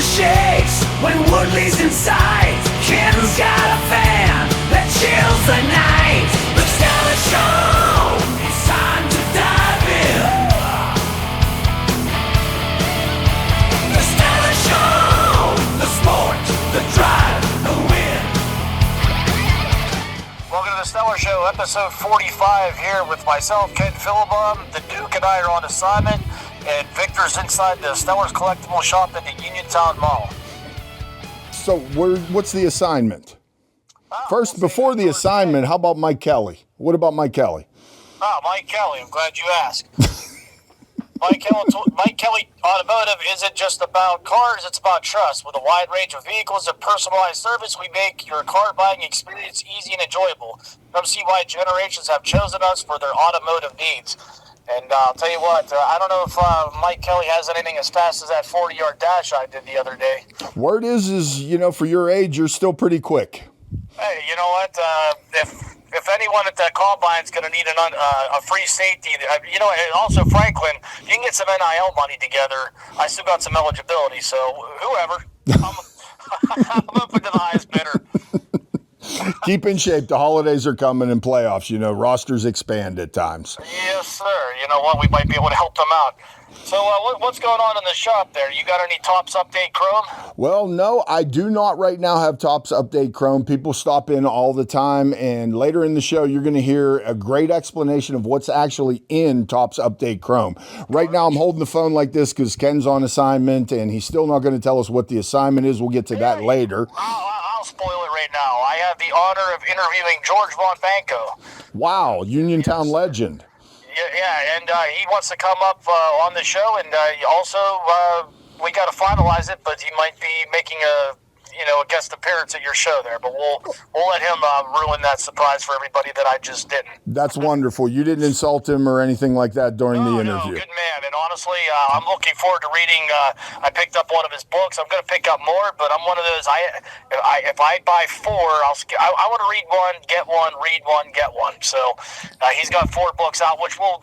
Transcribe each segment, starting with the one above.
shakes when Woodley's inside. Ken's got a fan that chills the night. The Stellar Show, it's time to dive in. The Stellar Show, the sport, the drive, the win. Welcome to the Stellar Show, episode 45 here with myself, Ken Philibom. The Duke and I are on assignment, and Victor's inside the Stellar's Collectible Shop at the Uniontown Mall. So what's the assignment? First, before the assignment, how about Mike Kelly? What about Mike Kelly? Mike Kelly, I'm glad you asked. Mike Kelly Automotive isn't just about cars, it's about trust. With a wide range of vehicles and personalized service, we make your car buying experience easy and enjoyable. Come see why generations have chosen us for their automotive needs. And I'll tell you what, I don't know if Mike Kelly has anything as fast as that 40-yard dash I did the other day. Word is, for your age, you're still pretty quick. Hey, you know what? If anyone at that combine is going to need a free safety, and also Franklin, you can get some NIL money together. I still got some eligibility, so whoever, I'm open to the highest bidder. Keep in shape. The holidays are coming and playoffs. Rosters expand at times. Yes, sir. You know what? We might be able to help them out. So what's going on in the shop there? You got any Topps Update Chrome? Well, no, I do not right now have Topps Update Chrome. People stop in all the time, and later in the show, you're going to hear a great explanation of what's actually in Topps Update Chrome. Right now, I'm holding the phone like this because Ken's on assignment, and he's still not going to tell us what the assignment is. We'll get to that later. I'll spoil it right now. I have the honor of interviewing George Von Banko. Wow, Uniontown legend. Yeah, and he wants to come up on the show, and also we got to finalize it, but he might be making a guest appearance at your show there. But we'll let him ruin that surprise for everybody that I just didn't. That's wonderful. You didn't insult him or anything like that during the interview. No, good man. And honestly, I'm looking forward to reading. I picked up one of his books. I'm going to pick up more, but I'm one of those. If I buy four, I want to read one, get one, read one, get one. So he's got 4 books out, which we'll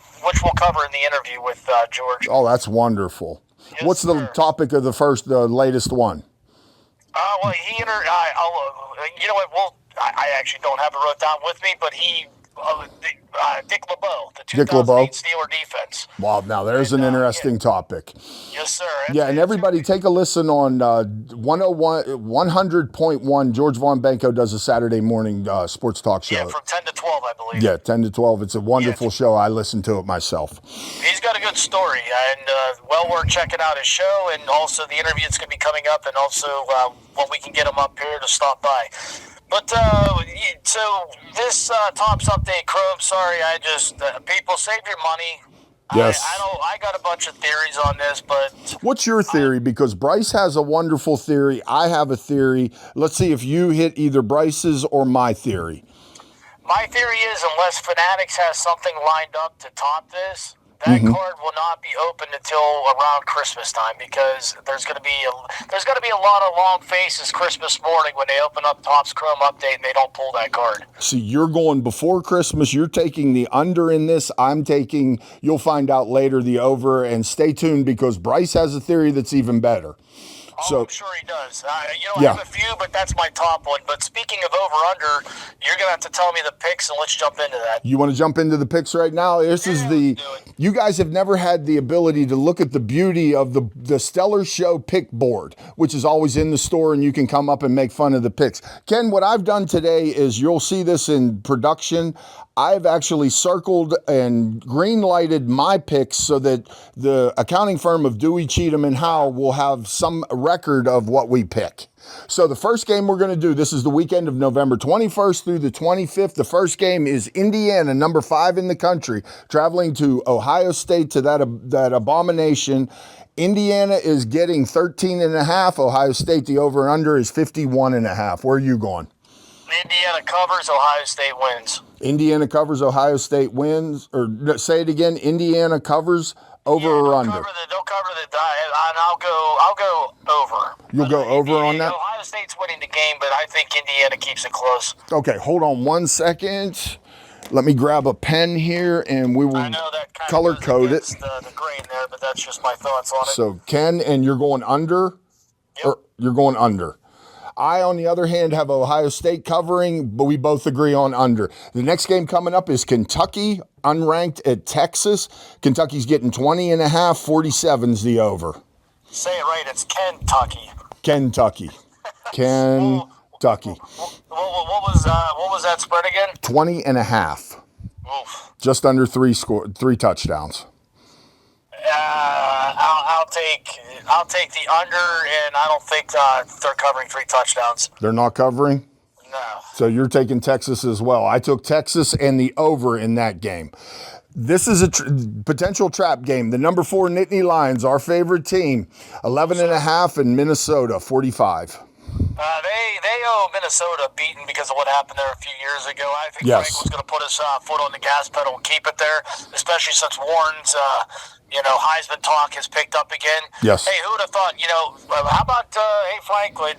cover in the interview with George. Oh, that's wonderful. Yes, what's the topic of the latest one? Well, you know what? I actually don't have it wrote down with me, but Dick LeBeau, the 2008 Steeler defense. Wow, now there's an interesting topic. Yes, sir. And everybody take a listen on 100.1. George Von Banko does a Saturday morning sports talk show. Yeah, from 10 to 12, I believe. Yeah, 10 to 12. It's a wonderful show. I listen to it myself. He's got a good story, and well worth checking out his show, and also the interview that's going to be coming up, and also when we can get him up here to stop by. But, so this Topps Update Chrome, sorry, people save your money. Yes. I got a bunch of theories on this, but... What's your theory? Because Bryce has a wonderful theory. I have a theory. Let's see if you hit either Bryce's or my theory. My theory is, unless Fanatics has something lined up to top this, that card will not be opened until around Christmas time, because there's going to be a lot of long faces Christmas morning when they open up Topps Chrome Update and they don't pull that card. See, you're going before Christmas. You're taking the under in this. I'm taking, you'll find out later, the over. And stay tuned, because Bryce has a theory that's even better. I'm sure he does. I have a few, but that's my top one. But speaking of over-under, you're going to have to tell me the picks, and let's jump into that. You want to jump into the picks right now? You guys have never had the ability to look at the beauty of the Stellar Show pick board, which is always in the store, and you can come up and make fun of the picks. Ken, what I've done today is, you'll see this in production, I've actually circled and green lighted my picks so that the accounting firm of Dewey, Cheatham, and Howe will have some record of what we pick. So the first game we're going to do, this is the weekend of November 21st through the 25th. The first game is Indiana, number 5 in the country, traveling to Ohio State to that abomination. Indiana is getting 13.5. Ohio State, the over and under is 51.5. Where are you going? Indiana covers, Ohio State wins. Indiana covers, Ohio State wins. Or say it again, Indiana covers, over or under? They'll cover the, and I'll go over. You'll go over on that? Ohio State's winning the game, but I think Indiana keeps it close. Okay, hold on 1 second. Let me grab a pen here, and we will color code it. The grain there, but that's just my thoughts on it. So, Ken, and you're going under? Or you're going under. I, on the other hand, have Ohio State covering, but we both agree on under. The next game coming up is Kentucky, unranked at Texas. Kentucky's getting 20.5, 47's the over. Say it right, it's Kentucky. Kentucky. Kentucky. What was that spread again? 20.5. Oof. Just under three touchdowns. I'll take the under, and I don't think they're covering 3 touchdowns. They're not covering? No. So you're taking Texas as well. I took Texas and the over in that game. This is a potential trap game. The number 4 Nittany Lions, our favorite team, 11.5 in Minnesota, 45. They owe Minnesota beating because of what happened there a few years ago. I think Yes. Frank was going to put his foot on the gas pedal and keep it there, especially since Warren's, Heisman talk has picked up again. Yes. Hey, who would have thought, how about, hey, Franklin,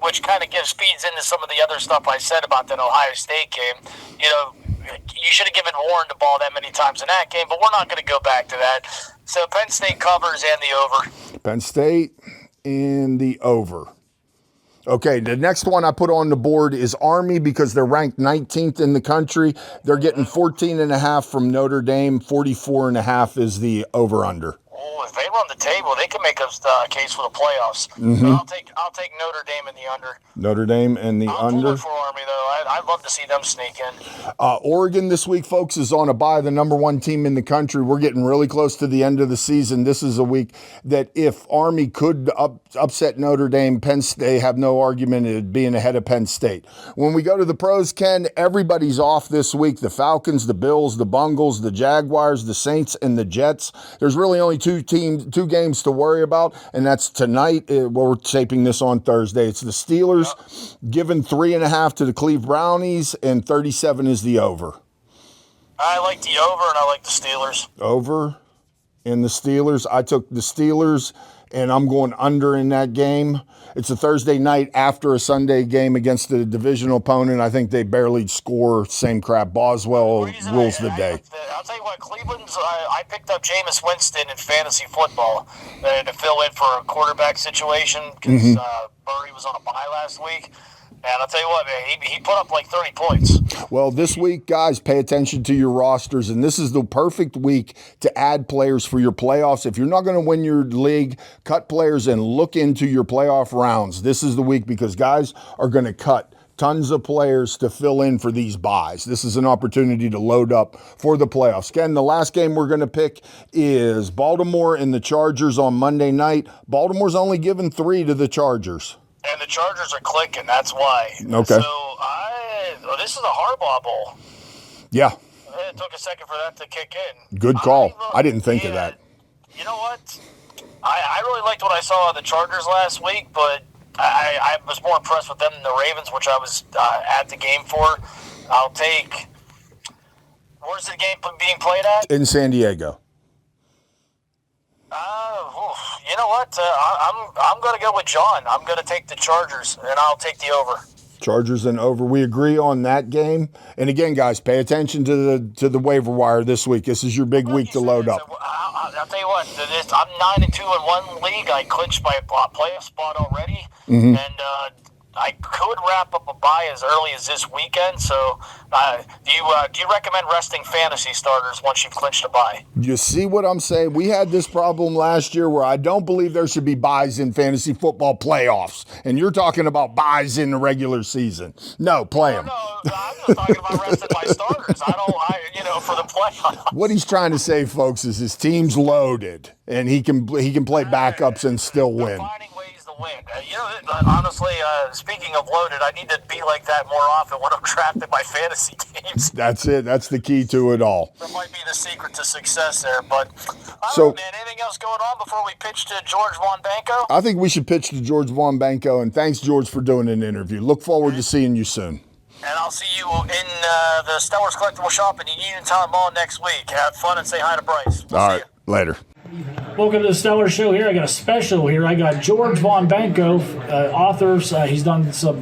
which kind of feeds into some of the other stuff I said about that Ohio State game. You should have given Warren the ball that many times in that game, but we're not going to go back to that. So Penn State covers and the over. Penn State and the over. Okay, the next one I put on the board is Army because they're ranked 19th in the country. They're getting 14.5 from Notre Dame. 44.5 is the over-under. Oh, if they run the table, they can make a case for the playoffs. Mm-hmm. I'll take Notre Dame in the under. Notre Dame and the I'm under. pulling for Army, though. I'd love to see them sneak in. Oregon this week, folks, is on a bye, the number 1 team in the country. We're getting really close to the end of the season. This is a week that if Army could upset Notre Dame, Penn State have no argument at being ahead of Penn State. When we go to the pros, Ken, everybody's off this week. The Falcons, the Bills, the Bungles, the Jaguars, the Saints, and the Jets. There's really only 2 games to worry about, and that's tonight. We're taping this on Thursday. It's the Steelers giving 3.5 to the Cleveland Brownies, and 37 is the over. I like the over, and I like the Steelers. Over in the Steelers. I took the Steelers, and I'm going under in that game. It's a Thursday night after a Sunday game against a divisional opponent. I think they barely score. Same crap. Boswell rules the day. I'll tell you what, Cleveland's. I picked up Jameis Winston in fantasy football to fill in for a quarterback situation because Murray was on a bye last week. And I'll tell you what, man, he put up like 30 points. Well, this week, guys, pay attention to your rosters, and this is the perfect week to add players for your playoffs. If you're not going to win your league, cut players and look into your playoff rounds. This is the week because guys are going to cut tons of players to fill in for these buys. This is an opportunity to load up for the playoffs. Ken, the last game we're going to pick is Baltimore and the Chargers on Monday night. Baltimore's only given 3 to the Chargers. And the Chargers are clicking, that's why. Okay. So, this is a Harbaugh Bowl. Yeah. It took a second for that to kick in. Good call. I didn't think of that. You know what? I really liked what I saw of the Chargers last week, but I was more impressed with them than the Ravens, which I was at the game for. I'll take... Where's the game being played at? In San Diego. You know what? I'm going to go with John. I'm going to take the Chargers, and I'll take the over. Chargers and over. We agree on that game. And again, guys, pay attention to the waiver wire this week. This is your big week to load up. I'll tell you what. I'm 9-2 in one league. I clinched my playoff spot already, and I could wrap up a bye as early as this weekend. So, do you recommend resting fantasy starters once you've clinched a bye? You see what I'm saying? We had this problem last year where I don't believe there should be buys in fantasy football playoffs. And you're talking about buys in the regular season. No, play them. No, I'm just talking about resting my starters. For the playoffs. What he's trying to say, folks, is his team's loaded, and he can play backups and still win. Finding ways to win. Honestly, speaking of loaded, I need to be like that more often when I'm drafting my fantasy teams. That's it. That's the key to it all. That might be the secret to success there. But, So, man, anything else going on before we pitch to George Von Banko? I think we should pitch to George Von Banko, and thanks, George, for doing an interview. Look forward to seeing you soon. And I'll see you in the Stellar's Collectible Shop in the Uniontown Mall next week. Have fun and say hi to Bryce. All right, later. Welcome to the Stellar Show here. I got a special here. I got George Von Banko, authors. He's done some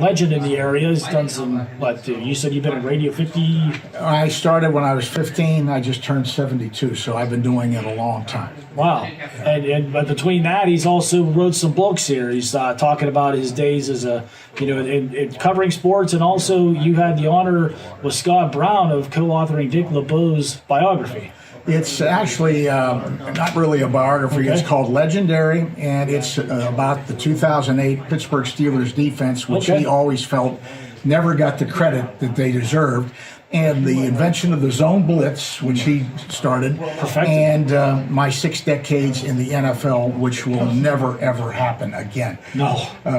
legend in the area. He's done some, you said you've been in radio 50? I started when I was 15. I just turned 72, so I've been doing it a long time. Wow. But between that, he's also wrote some books here. He's talking about his days as in covering sports, and also you had the honor with Scott Brown of co-authoring Dick LeBeau's biography. It's actually not really a biography. Okay. It's called Legendary, and it's about the 2008 Pittsburgh Steelers defense, which he always felt never got the credit that they deserved. And the invention of the zone blitz, which he started, and my 6 decades in the NFL, which will never, ever happen again. No.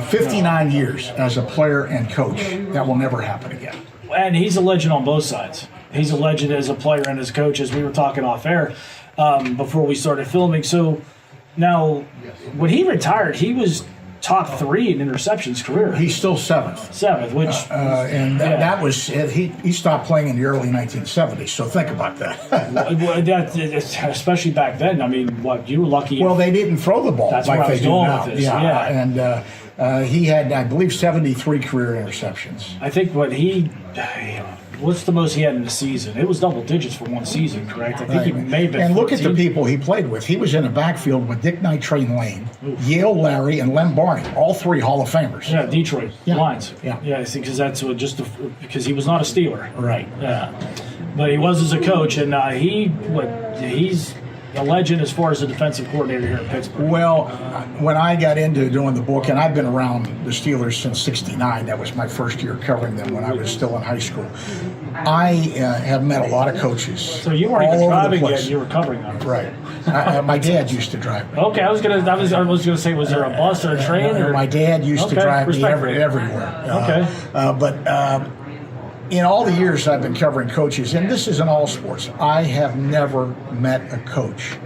59 years as a player and coach. That will never happen again. And he's a legend on both sides. He's a legend as a player and as a coach, as we were talking off air before we started filming. So now, when he retired, he was top 3 in interceptions career. He's still 7th. 7th, which that was he stopped playing in the early 1970s. So think about that. Especially back then. I mean, you were lucky. Well, they didn't throw the ball like they do now. With this. Yeah. And he had, I believe, 73 career interceptions. I think what's the most he had in a season? It was double digits for one season, correct? I think he may have been. And 14. look at the people he played with. He was in a backfield with Dick Night Train Lane, Yale Larry, and Lem Barney, all 3 Hall of Famers. Yeah, Detroit Lions. Yeah, I think because he was not a Steeler. Right. Yeah, but he was as a coach, and he's a legend as far as a defensive coordinator here in Pittsburgh. Well, when I got into doing the book, and I've been around the Steelers since '69, that was my first year covering them when I was still in hgoing school. I have met a lot of coaches. So you weren't even driving yet; you were covering them. Right. My dad used to drive me. Okay, I was gonna say, was there a bus or a train? Or? My dad used to drive me everywhere. But in all the years I've been covering coaches, and this is in all sports, I have never met a coach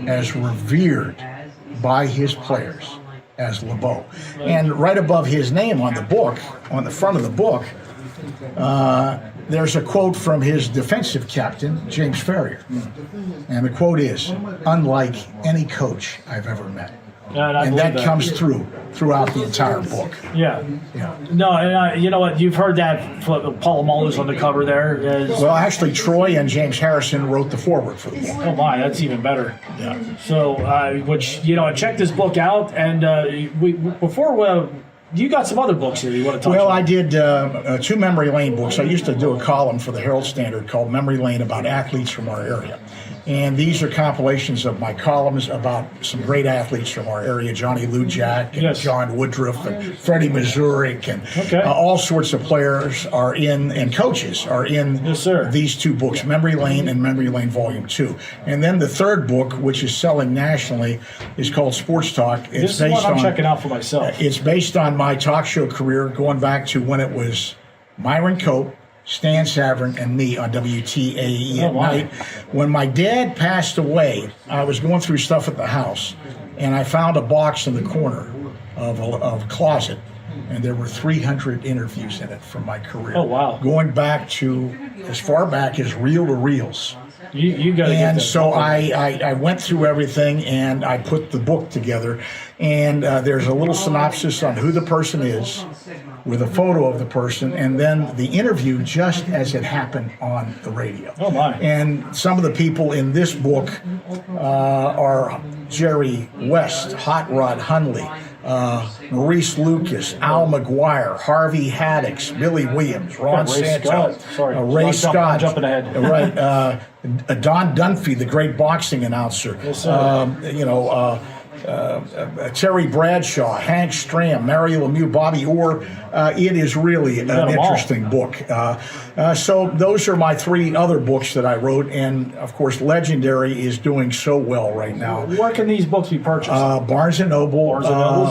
as revered by his players as LeBeau. And right above his name on the book, on the front of the book, there's a quote from his defensive captain, James Ferrier. And the quote is, "Unlike any coach I've ever met." And that comes throughout the entire book. Yeah. No, and you know what? You've heard that. Paul Muller's on the cover there. Well, actually, Troy and James Harrison wrote the foreword for the book. Oh my, that's even better. Yeah. So, check this book out, and you got some other books here you want to talk about? Well, I did 2 Memory Lane books. I used to do a column for the Herald Standard called Memory Lane about athletes from our area. And these are compilations of my columns about some great athletes from our area, Johnny Lujack and John Woodruff and Freddie Mazurek and all sorts of players are in, and coaches are in these 2 books, Memory Lane and Memory Lane Volume 2. And then the 3rd book, which is selling nationally, is called Sports Talk. This is what I'm checking out for myself. It's based on my talk show career going back to when it was Myron Cope, Stan Savran, and me on WTAE at night. When my dad passed away, I was going through stuff at the house, and I found a box in the corner of a closet, and there were 300 interviews in it from my career. Oh, wow. Going back to as far back as reel-to-reels. You got to And so I went through everything, and I put the book together. And there's a little synopsis on who the person is, with a photo of the person, and then the interview just as it happened on the radio. Oh, my. And some of the people in this book are Jerry West, Hot Rod Hundley, Maurice Lucas, Al McGuire, Harvey Haddix, Billy Williams, Ron Santo, Ray Scott, jumping ahead. Right, Don Dunphy, the great boxing announcer. Yes, sir. Terry Bradshaw, Hank Stram, Mario Lemieux, Bobby Orr. It is really an interesting book. So those are my 3 other books that I wrote, and of course, Legendary is doing so well right now. Where can these books be purchased? Barnes and Noble,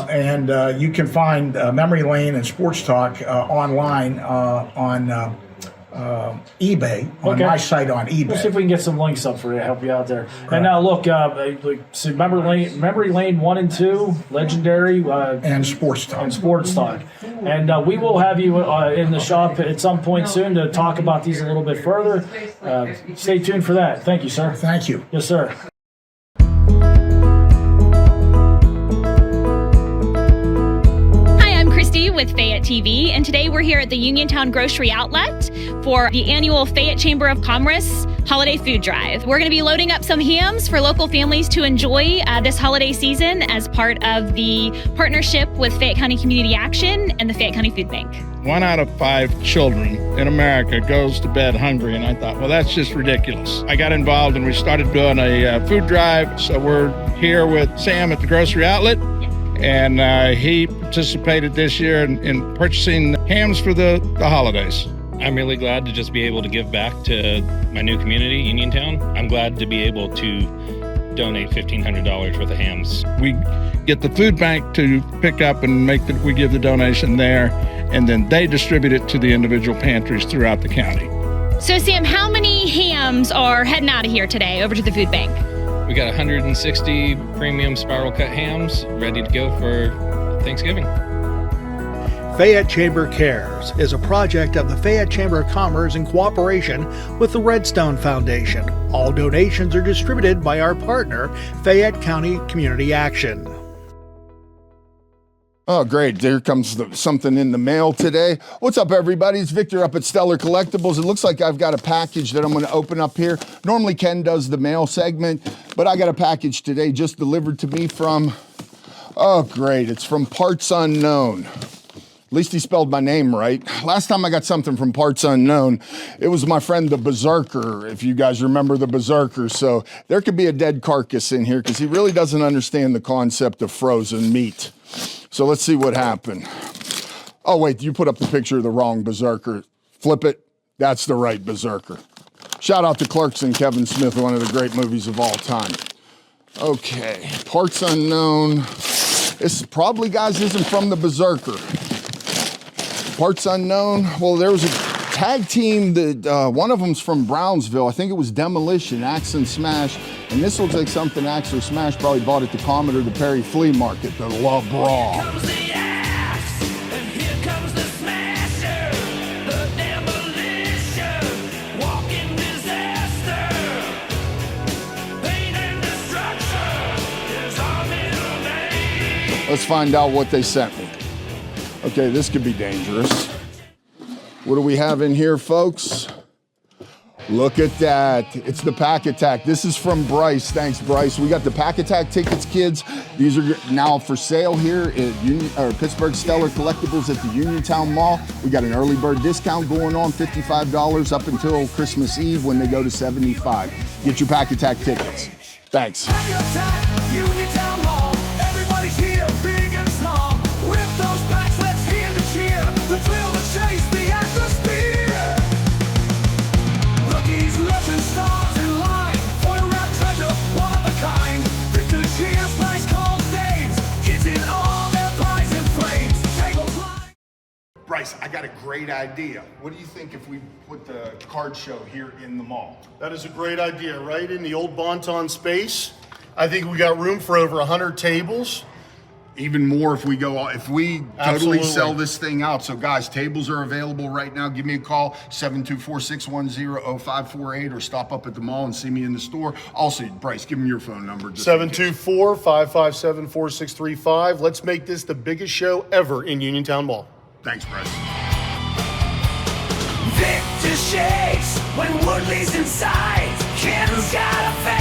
and you can find Memory Lane and Sports Talk online on eBay, on my site on eBay. We'll see if we can get some links up for you to help you out there. Right. And now look, so Memory Lane 1 and 2, Legendary, and Sports Talk. And we will have you in the shop at some point soon to talk about these a little bit further. Stay tuned for that. Thank you, sir. Thank you. Yes, sir. with Fayette TV, and today we're here at the Uniontown Grocery Outlet for the annual Fayette Chamber of Commerce Holiday Food Drive. We're going to be loading up some hams for local families to enjoy this holiday season as part of the partnership with Fayette County Community Action and the Fayette County Food Bank. 1 out of 5 children in America goes to bed hungry, and I thought, well, that's just ridiculous. I got involved and we started doing a food drive, so we're here with Sam at the grocery outlet, and he participated this year in purchasing hams for the holidays. I'm really glad to just be able to give back to my new community, Uniontown. I'm glad to be able to donate $1,500 worth of hams. We get the food bank to pick up and we give the donation there, and then they distribute it to the individual pantries throughout the county. So Sam, how many hams are heading out of here today over to the food bank? We got 160 premium spiral cut hams ready to go for Thanksgiving. Fayette Chamber Cares is a project of the Fayette Chamber of Commerce in cooperation with the Redstone Foundation. All donations are distributed by our partner, Fayette County Community Action. Oh, great. There comes something in the mail today. What's up, everybody? It's Victor up at Stellar Collectibles. It looks like I've got a package that I'm going to open up here. Normally, Ken does the mail segment, but I got a package today just delivered to me from, oh, great. It's from Parts Unknown. At least he spelled my name right. Last time I got something from Parts Unknown, it was my friend the Berserker, if you guys remember the Berserker. So there could be a dead carcass in here because he really doesn't understand the concept of frozen meat. So let's see what happened. Oh, wait, you put up the picture of the wrong Berserker. Flip it. That's the right Berserker. Shout out to Clerks and Kevin Smith, one of the great movies of all time. Okay, Parts Unknown. This probably, guys, isn't from the Berserker. Parts Unknown. Well, there was a tag team that one of them's from Brownsville. I think it was Demolition, Axe and Smash. And this looks like something Axe or Smash probably bought at the Commodore, the Perry Flea Market, the La Bra. Here comes the axe, and here comes the smasher, the demolition, walking disaster, pain and destruction is our middle name. Let's find out what they sent me. Okay, this could be dangerous. What do we have in here, folks? Look at that. It's the Pack Attack. This is from Bryce. Thanks, Bryce. We got the Pack Attack tickets, kids. These are now for sale here at Pittsburgh Stellar Collectibles at the Uniontown Mall. We got an early bird discount going on, $55 up until Christmas Eve when they go to $75. Get your Pack Attack tickets. Thanks. Pack Attack, Uniontown Mall. Everybody's here, big and small. With those packs, let's hear the cheer. The thrill, the chase, the atmosphere. Rookies, legends, stars in line. Foil wrap treasure, one of a kind. Victor cheers, nice cold names. Kids in all their pies and flames. Tables line. Bryce, I got a great idea. What do you think if we put the card show here in the mall? That is a great idea, right in the old Bonton space. I think we got room for over 100 tables. Even more if we totally Absolutely. sell this thing out. So guys, tables are available right now. Give me a call, 724-610-0548, or stop up at the mall and see me in the store. Also, Bryce, give me your phone number. 724-557-4635. Let's make this the biggest show ever in Uniontown Mall. Thanks, Bryce. Victor shakes when Woodley's inside. Ken's got a fan.